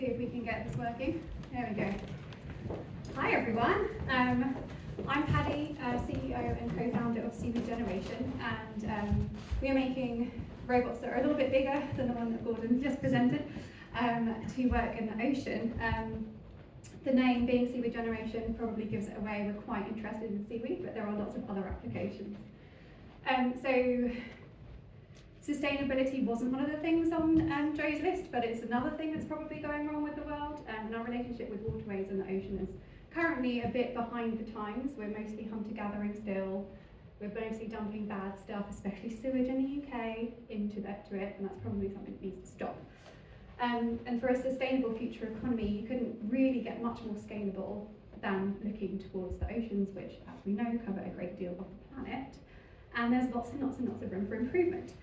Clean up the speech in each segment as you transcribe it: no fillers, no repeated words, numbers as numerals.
see if we can get this working. There we go. Hi everyone. I'm Paddy, CEO and co-founder of Seaweed Generation, and we are making robots that are a little bit bigger than the one that Gordon just presented to work in the ocean. The name being Seaweed Generation probably gives it away. We're quite interested in seaweed, but there are lots of other applications. So sustainability wasn't one of the things on Joe's list, but it's another thing that's probably going wrong with the world, and our relationship with waterways and the ocean is currently a bit behind the times. We're mostly hunter-gathering still. We're mostly dumping bad stuff, especially sewage in the UK, into it, and that's probably something that needs to stop. And for a sustainable future economy, you couldn't really get much more scalable than looking towards the oceans, which, as we know, cover a great deal of the planet. And there's lots and lots and lots of room for improvement.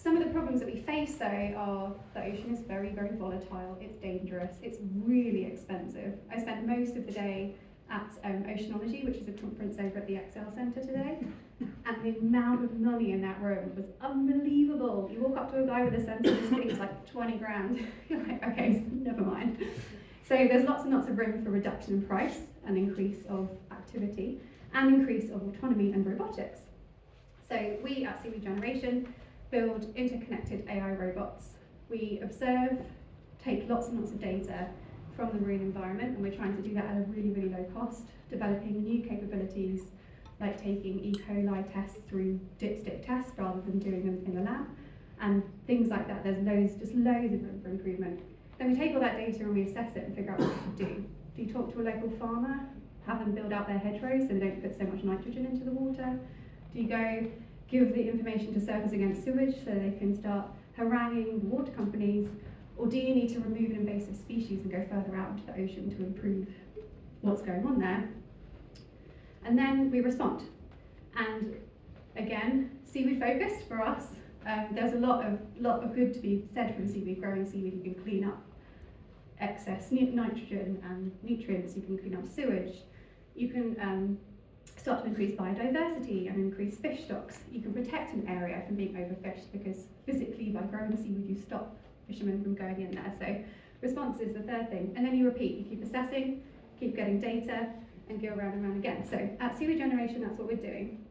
Some of the problems that we face, though, are the ocean is very, very volatile, it's dangerous, it's really expensive. I spent most of the day at Oceanology, which is a conference over at the Excel Centre today, and the amount of money in that room was unbelievable. You walk up to a guy with a sensor, this thing's like 20 grand. You're like, okay, never mind. So there's lots and lots of room for reduction in price, and increase of activity, and increase of autonomy and robotics. So we at Seaweed Generation build interconnected AI robots. We observe, take lots and lots of data from the marine environment, and we're trying to do that at a really, really low cost, developing new capabilities like taking E. coli tests through dipstick tests rather than doing them in the lab, and things like that. There's just loads of room for improvement. Then we take all that data and we assess it and figure out what to do. Do you talk to a local farmer, have them build out their hedgerows so they don't put so much nitrogen into the water? Do you go give the information to Surfers Against Sewage so they can start haranguing the water companies, or do you need to remove an invasive species and go further out into the ocean to improve what's going on there? And then we respond. And again, seaweed focused for us. There's a lot of good to be said from seaweed. Growing seaweed, you can clean up excess nitrogen and nutrients, you can clean up sewage, you can start to increase biodiversity and increase fish stocks. You can protect an area from being overfished because physically by growing seaweed you stop fishermen from going in there. So response is the third thing. And then you repeat, you keep assessing, keep getting data, and go around and around again. So at Seaweed Generation, that's what we're doing.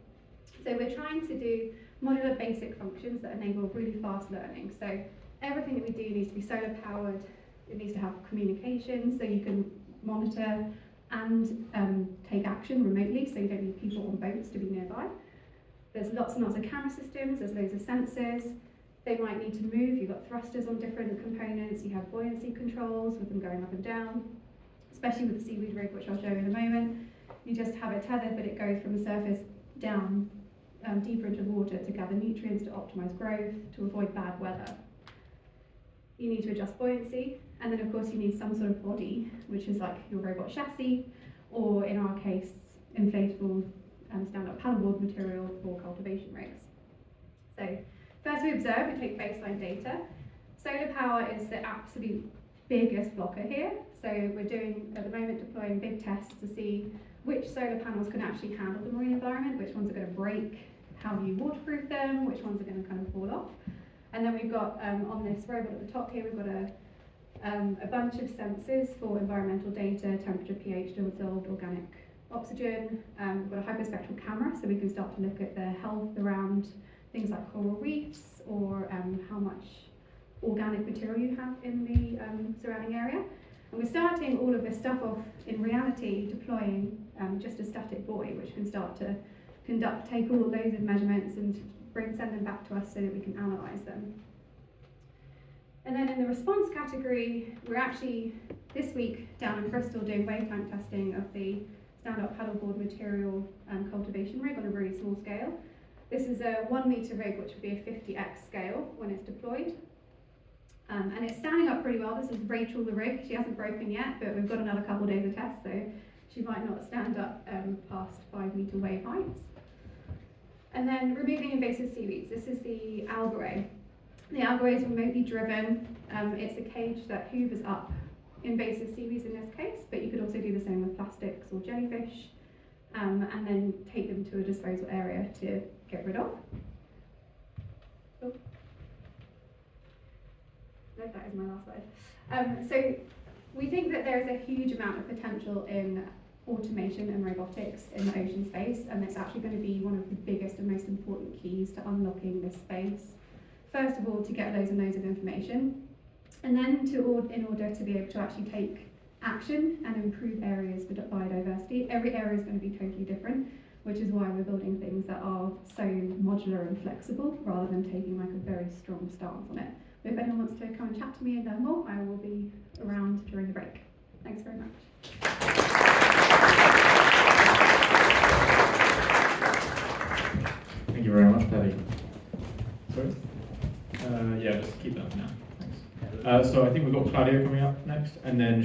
So we're trying to do modular basic functions that enable really fast learning. So everything that we do needs to be solar powered, it needs to have communication so you can monitor and take action remotely, so you don't need people on boats to be nearby. There's lots and lots of camera systems, there's loads of sensors. They might need to move, you've got thrusters on different components, you have buoyancy controls with them going up and down, especially with the seaweed rig, which I'll show you in a moment. You just have it tethered, but it goes from the surface down deeper into the water to gather nutrients, to optimise growth, to avoid bad weather. You need to adjust buoyancy, and then of course you need some sort of body, which is like your robot chassis, or in our case, inflatable stand-up paddleboard material for cultivation rigs. So first we observe, we take baseline data. Solar power is the absolute biggest blocker here. So we're doing, at the moment, deploying big tests to see which solar panels can actually handle the marine environment, which ones are going to break, how do you waterproof them, which ones are going to kind of fall off. And then we've got, on this robot at the top here, we've got a bunch of sensors for environmental data, temperature, pH, dissolved organic oxygen. We've got a hyperspectral camera, so we can start to look at the health around things like coral reefs, or how much organic material you have in the surrounding area. And we're starting all of this stuff off in reality, deploying just a static buoy, which can start to take all loads of measurements and send them back to us so that we can analyse them. And then in the response category, we're actually this week down in Bristol doing wave tank testing of the stand-up paddleboard material cultivation rig on a really small scale. This is a 1 metre rig, which would be a 50x scale when it's deployed. And it's standing up pretty well. This is Rachel the rig. She hasn't broken yet, but we've got another couple of days of tests, so she might not stand up past 5 metre wave heights. And then removing invasive seaweeds. This is the algae. The algae is remotely driven. It's a cage that hoovers up invasive seaweeds in this case, but you could also do the same with plastics or jellyfish, and then take them to a disposal area to get rid of. that is my last slide. So we think that there is a huge amount of potential in automation and robotics in the ocean space, and it's actually going to be one of the biggest and most important keys to unlocking this space. First of all, to get loads and loads of information, and then in order to be able to actually take action and improve areas for biodiversity. Every area is going to be totally different, which is why we're building things that are so modular and flexible rather than taking like a very strong stance on it. But if anyone wants to come and chat to me and learn more, I will be around during the break. Thanks very much. Thank you very much, Patty. Sorry? Yeah, just keep that for now. Thanks. So I think we've got Claudia coming up next, and then